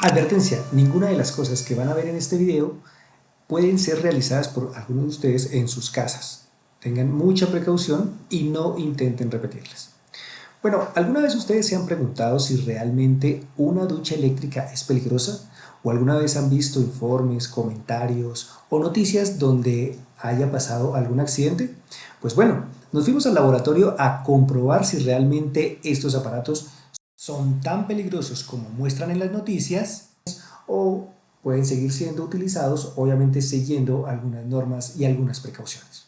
Advertencia, ninguna de las cosas que van a ver en este video pueden ser realizadas por algunos de ustedes en sus casas. Tengan mucha precaución y no intenten repetirlas. Bueno, ¿alguna vez ustedes se han preguntado si realmente una ducha eléctrica es peligrosa? ¿O alguna vez han visto informes, comentarios o noticias donde haya pasado algún accidente? Pues bueno, nos fuimos al laboratorio a comprobar si realmente estos aparatos son tan peligrosos como muestran en las noticias o pueden seguir siendo utilizados, obviamente siguiendo algunas normas y algunas precauciones.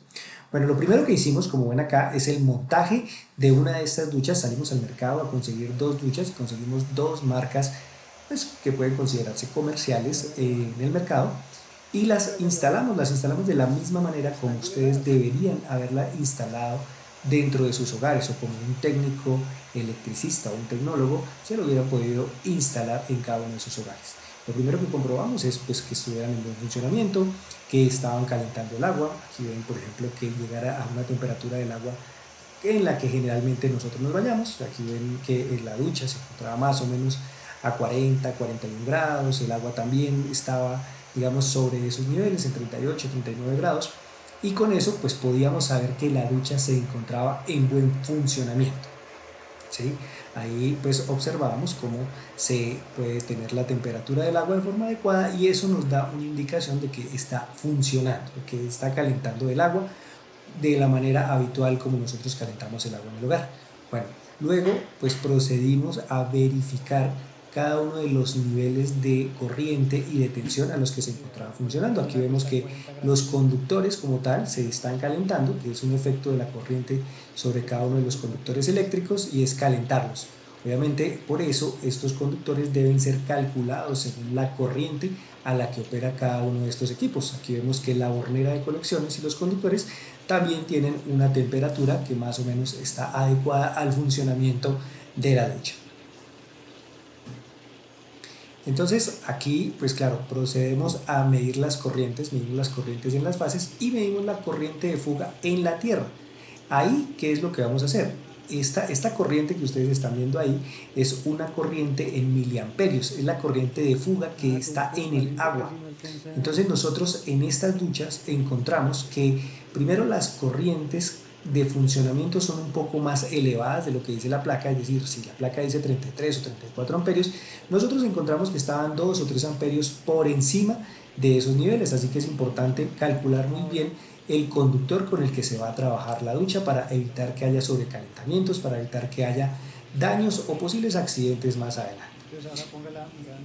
Bueno, lo primero que hicimos, como ven acá, es el montaje de una de estas duchas. Salimos al mercado a conseguir dos duchas y conseguimos dos marcas pues, que pueden considerarse comerciales en el mercado y las instalamos de la misma manera como ustedes deberían haberla instalado dentro de sus hogares o como un técnico electricista o un tecnólogo se lo hubiera podido instalar en cada uno de sus hogares. Lo primero que comprobamos es pues, que estuvieran en buen funcionamiento, que estaban calentando el agua. Aquí ven, por ejemplo, que llegara a una temperatura del agua en la que generalmente nosotros nos bañamos. Aquí ven que la ducha se encontraba más o menos a 40, 41 grados, el agua también estaba, digamos, sobre esos niveles, en 38, 39 grados, y con eso pues podíamos saber que la ducha se encontraba en buen funcionamiento. ¿Sí? Ahí pues observamos cómo se puede tener la temperatura del agua de forma adecuada y eso nos da una indicación de que está funcionando, de que está calentando el agua de la manera habitual como nosotros calentamos el agua en el hogar. Bueno, luego pues procedimos a verificar cada uno de los niveles de corriente y de tensión a los que se encontraba funcionando. Aquí vemos que los conductores como tal se están calentando, que es un efecto de la corriente sobre cada uno de los conductores eléctricos y es calentarlos. Obviamente por eso estos conductores deben ser calculados según la corriente a la que opera cada uno de estos equipos. Aquí vemos que la hornera de colecciones y los conductores también tienen una temperatura que más o menos está adecuada al funcionamiento de la ducha. Entonces aquí, pues claro, procedemos a medir las corrientes, medimos las corrientes en las fases y medimos la corriente de fuga en la tierra. Ahí, ¿qué es lo que vamos a hacer? Esta corriente que ustedes están viendo ahí es una corriente en miliamperios, es la corriente de fuga que está en el agua. Entonces nosotros en estas duchas encontramos que primero las corrientes de funcionamiento son un poco más elevadas de lo que dice la placa, es decir, si la placa dice 33 o 34 amperios, nosotros encontramos que estaban 2 o 3 amperios por encima de esos niveles, así que es importante calcular muy bien el conductor con el que se va a trabajar la ducha para evitar que haya sobrecalentamientos, para evitar que haya daños o posibles accidentes más adelante.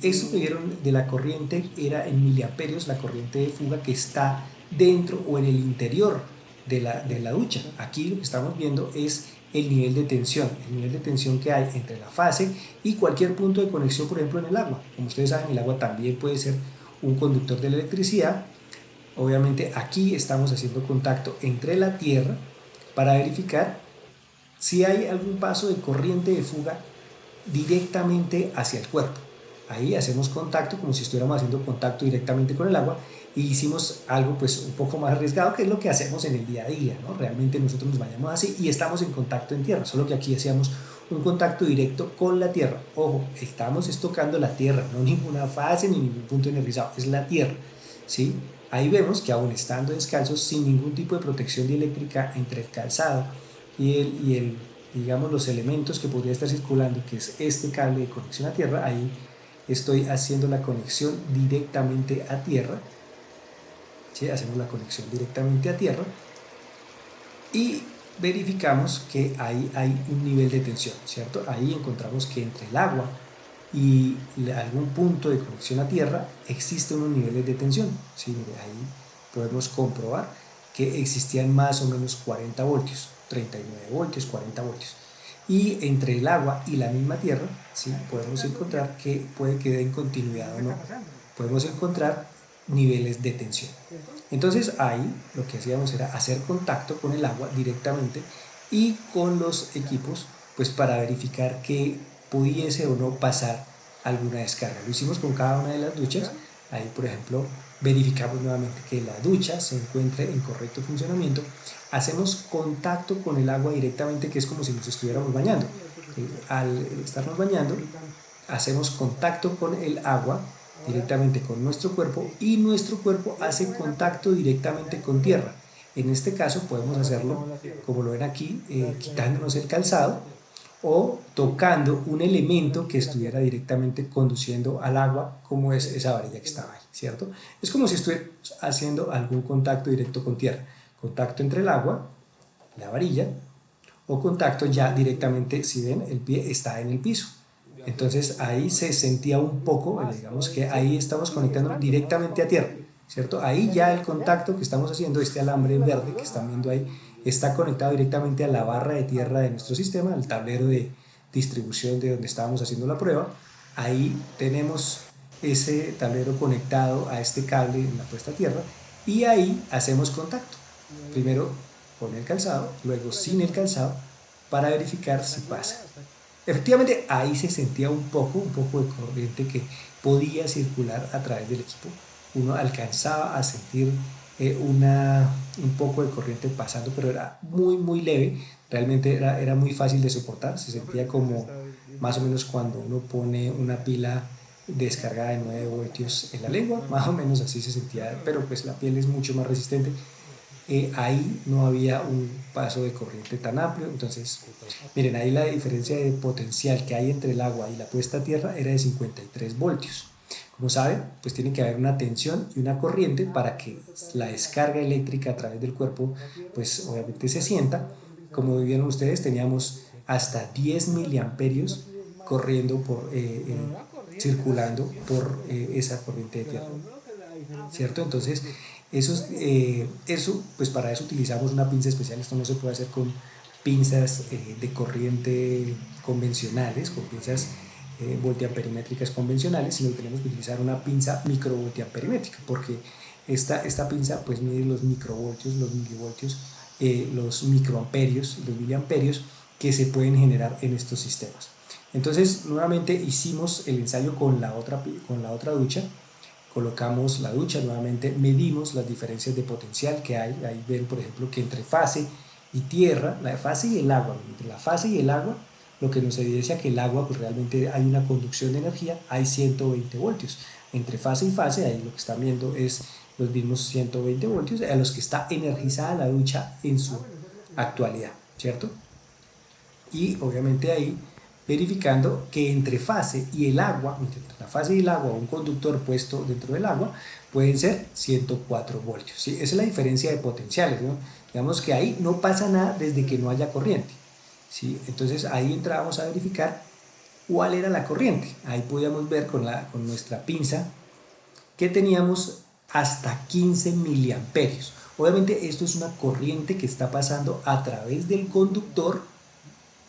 Esto que vieron de la corriente era en miliamperios, la corriente de fuga que está dentro o en el interior de la ducha. Aquí lo que estamos viendo es el nivel de tensión que hay entre la fase y cualquier punto de conexión, por ejemplo en el agua. Como ustedes saben, el agua también puede ser un conductor de la electricidad. Obviamente aquí estamos haciendo contacto entre la tierra para verificar si hay algún paso de corriente de fuga directamente hacia el cuerpo. Ahí hacemos contacto como si estuviéramos haciendo contacto directamente con el agua y hicimos algo pues un poco más arriesgado, que es lo que hacemos en el día a día, ¿no? Realmente nosotros nos bañamos así y estamos en contacto en tierra, solo que aquí hacíamos un contacto directo con la tierra. Ojo, estamos tocando la tierra, no ninguna fase ni ningún punto energizado, es la tierra, ¿sí? Ahí vemos que aún estando descalzos, sin ningún tipo de protección dieléctrica entre el calzado y digamos, los elementos que podría estar circulando, que es este cable de conexión a tierra, ahí estoy haciendo la conexión directamente a tierra, ¿sí? Hacemos la conexión directamente a tierra y verificamos que ahí hay un nivel de tensión, ¿cierto? Ahí encontramos que entre el agua y algún punto de conexión a tierra existen unos niveles de tensión, ¿sí? Mire, ahí podemos comprobar que existían más o menos 40 voltios, 39 voltios, 40 voltios. Y entre el agua y la misma tierra, ¿sí? Podemos encontrar que puede que den continuidad o no. Podemos encontrar niveles de tensión. Entonces ahí lo que hacíamos era hacer contacto con el agua directamente y con los equipos pues para verificar que pudiese o no pasar alguna descarga. Lo hicimos con cada una de las duchas. Ahí por ejemplo verificamos nuevamente que la ducha se encuentre en correcto funcionamiento. Hacemos contacto con el agua directamente, que es como si nos estuviéramos bañando. Al estarnos bañando hacemos contacto con el agua directamente con nuestro cuerpo y nuestro cuerpo hace contacto directamente con tierra. En este caso podemos hacerlo, como lo ven aquí, quitándonos el calzado o tocando un elemento que estuviera directamente conduciendo al agua, como es esa varilla que estaba ahí, ¿cierto? Es como si estuviéramos haciendo algún contacto directo con tierra, contacto entre el agua, la varilla, o contacto ya directamente, si ven, el pie está en el piso. Entonces ahí se sentía un poco, digamos que ahí estamos conectando directamente a tierra, ¿cierto? Ahí ya el contacto que estamos haciendo, este alambre verde que están viendo ahí, está conectado directamente a la barra de tierra de nuestro sistema, al tablero de distribución de donde estábamos haciendo la prueba. Ahí tenemos ese tablero conectado a este cable en la puesta a tierra y ahí hacemos contacto. Primero con el calzado, luego sin el calzado, para verificar si pasa. Efectivamente, ahí se sentía un poco de corriente que podía circular a través del equipo. Uno alcanzaba a sentir un poco de corriente pasando, pero era muy leve. Realmente era muy fácil de soportar. Se sentía como más o menos cuando uno pone una pila descargada de 9 voltios en la lengua, más o menos así se sentía, pero pues la piel es mucho más resistente. Ahí no había un paso de corriente tan amplio, entonces miren, ahí la diferencia de potencial que hay entre el agua y la puesta a tierra era de 53 voltios. Como saben, pues tiene que haber una tensión y una corriente para que la descarga eléctrica a través del cuerpo pues obviamente se sienta. Como vieron ustedes, teníamos hasta 10 miliamperios corriendo circulando por esa corriente de tierra, ¿cierto? Entonces, pues para eso utilizamos una pinza especial. Esto no se puede hacer con pinzas de corriente convencionales, con pinzas voltiamperimétricas convencionales, sino que tenemos que utilizar una pinza microvoltiamperimétrica, porque esta pinza pues mide los microvoltios, los milivoltios, los microamperios, los miliamperios que se pueden generar en estos sistemas. Entonces, nuevamente hicimos el ensayo con la otra ducha. Colocamos la ducha, nuevamente medimos las diferencias de potencial que hay. Ahí ven, por ejemplo, que entre fase y tierra, la fase y el agua, entre la fase y el agua, lo que nos evidencia que el agua, pues realmente hay una conducción de energía, hay 120 voltios. Entre fase y fase, ahí lo que están viendo es los mismos 120 voltios a los que está energizada la ducha en su actualidad, ¿cierto? Y obviamente ahí verificando que entre fase y el agua, entre la fase y el agua, un conductor puesto dentro del agua, pueden ser 104 voltios. ¿Sí? Esa es la diferencia de potenciales, ¿no? Digamos que ahí no pasa nada desde que no haya corriente. ¿Sí? Entonces ahí entrábamos a verificar cuál era la corriente. Ahí podíamos ver con nuestra pinza que teníamos hasta 15 miliamperios. Obviamente esto es una corriente que está pasando a través del conductor,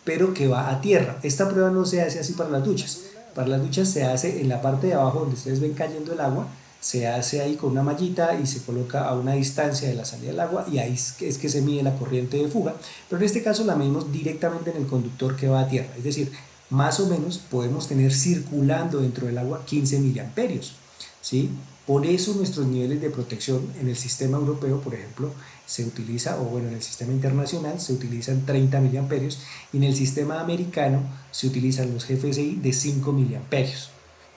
pero que va a tierra. Esta prueba no se hace así para las duchas. Para las duchas se hace en la parte de abajo donde ustedes ven cayendo el agua, se hace ahí con una mallita y se coloca a una distancia de la salida del agua y ahí es que se mide la corriente de fuga, pero en este caso la medimos directamente en el conductor que va a tierra, es decir, más o menos podemos tener circulando dentro del agua 15 miliamperios, ¿sí? Por eso nuestros niveles de protección en el sistema europeo, por ejemplo, se utiliza, o bueno, en el sistema internacional se utilizan 30 miliamperios y en el sistema americano se utilizan los GFSI de 5 miliamperios.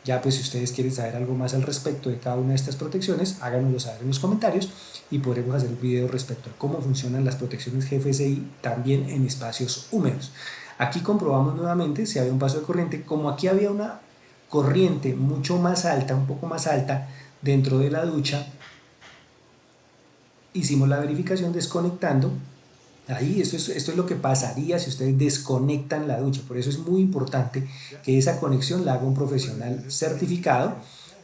Ya pues si ustedes quieren saber algo más al respecto de cada una de estas protecciones, háganoslo saber en los comentarios y podremos hacer un video respecto a cómo funcionan las protecciones GFSI también en espacios húmedos. Aquí comprobamos nuevamente si había un paso de corriente. Como aquí había una corriente mucho más alta, un poco más alta dentro de la ducha, hicimos la verificación desconectando. Ahí, esto es lo que pasaría si ustedes desconectan la ducha. Por eso es muy importante que esa conexión la haga un profesional certificado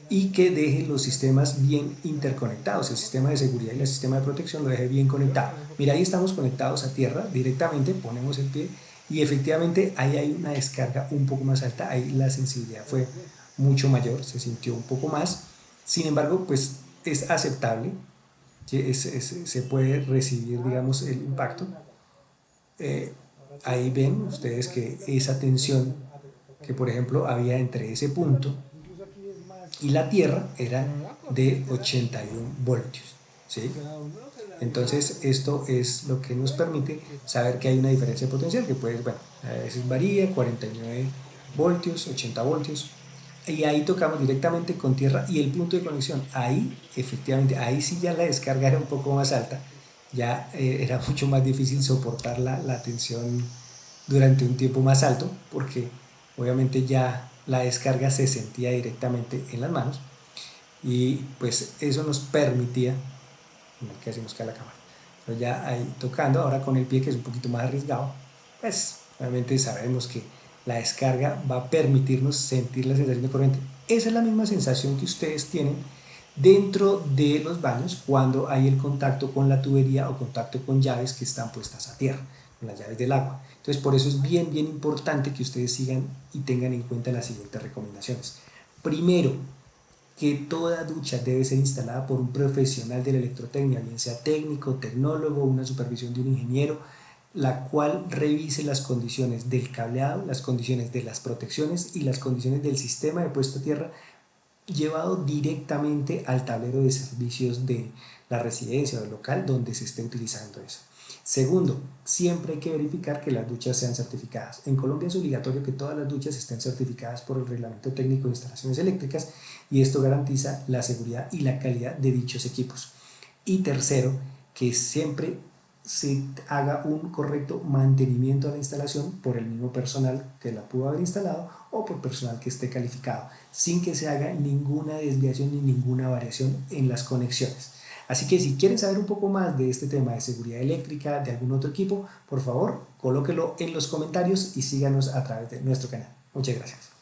y que deje los sistemas bien interconectados. El sistema de seguridad y el sistema de protección lo deje bien conectado. Mira, ahí estamos conectados a tierra directamente, ponemos el pie y efectivamente ahí hay una descarga un poco más alta. Ahí la sensibilidad fue mucho mayor, se sintió un poco más. Sin embargo, pues es aceptable, se puede recibir, digamos, el impacto. Ahí ven ustedes que esa tensión que, por ejemplo, había entre ese punto y la Tierra era de 81 voltios, ¿sí? Entonces, esto es lo que nos permite saber que hay una diferencia de potencial que puede, bueno, a veces varía, 49 voltios, 80 voltios, Y ahí tocamos directamente con tierra y el punto de conexión. Ahí, efectivamente, ahí sí ya la descarga era un poco más alta. Ya era mucho más difícil soportar la tensión durante un tiempo más alto, porque obviamente ya la descarga se sentía directamente en las manos y pues eso nos permitía, que hacemos acá la cámara, pero ya ahí tocando, ahora con el pie que es un poquito más arriesgado, pues obviamente sabemos que la descarga va a permitirnos sentir la sensación de corriente. Esa es la misma sensación que ustedes tienen dentro de los baños cuando hay el contacto con la tubería o contacto con llaves que están puestas a tierra, con las llaves del agua. Entonces por eso es bien importante que ustedes sigan y tengan en cuenta las siguientes recomendaciones. Primero, que toda ducha debe ser instalada por un profesional de la electrotecnia, bien sea técnico, tecnólogo, una supervisión de un ingeniero, la cual revise las condiciones del cableado, las condiciones de las protecciones y las condiciones del sistema de puesta a tierra llevado directamente al tablero de servicios de la residencia o del local donde se esté utilizando eso. Segundo, siempre hay que verificar que las duchas sean certificadas. En Colombia es obligatorio que todas las duchas estén certificadas por el Reglamento Técnico de Instalaciones Eléctricas y esto garantiza la seguridad y la calidad de dichos equipos. Y tercero, que siempre se haga un correcto mantenimiento a la instalación por el mismo personal que la pudo haber instalado o por personal que esté calificado, sin que se haga ninguna desviación ni ninguna variación en las conexiones. Así que si quieren saber un poco más de este tema de seguridad eléctrica, de algún otro equipo, por favor, colóquelo en los comentarios y síganos a través de nuestro canal. Muchas gracias.